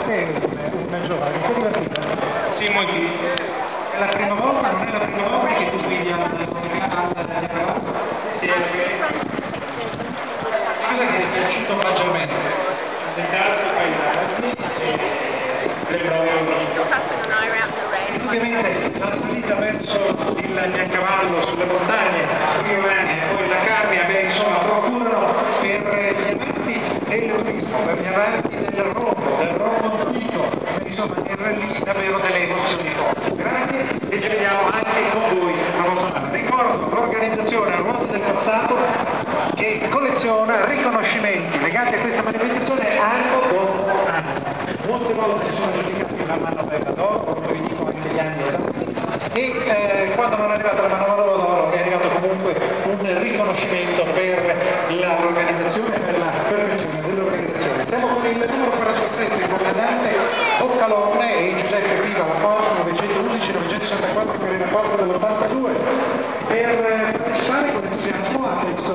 anche un giovane, si è divertito? Sì, moltissimo. È la prima volta, non è la prima volta che tu guidi al Sì, è vero. cosa che ti è piaciuto maggiormente? Setarsi, paesaggi e le prove organizzate. Ovviamente la salita verso il Biancavallo sulle montagne friulane e poi la Carnia, beh, insomma, procurano per gli amanti del turismo, per gli amanti del Rombo antico, insomma, erano lì davvero delle emozioni forti. Grazie e ci vediamo anche con voi a Rosanna. Ricordo l'organizzazione a Ruote del Passato che colleziona riconoscimenti legati a questa manifestazione anno dopo anno. Molte volte si sono giudicati la manovella d'oro, come vi dico anche gli anni e quando non è arrivata la manovella d'oro è arrivato comunque un riconoscimento per l'organizzazione e per la perfezione dell'organizzazione. Siamo con il numero 47, il comandante Boccalone e Giuseppe Piva, la Porsche 911-964 Carena 4 dell'82, per partecipare con entusiasmo a questo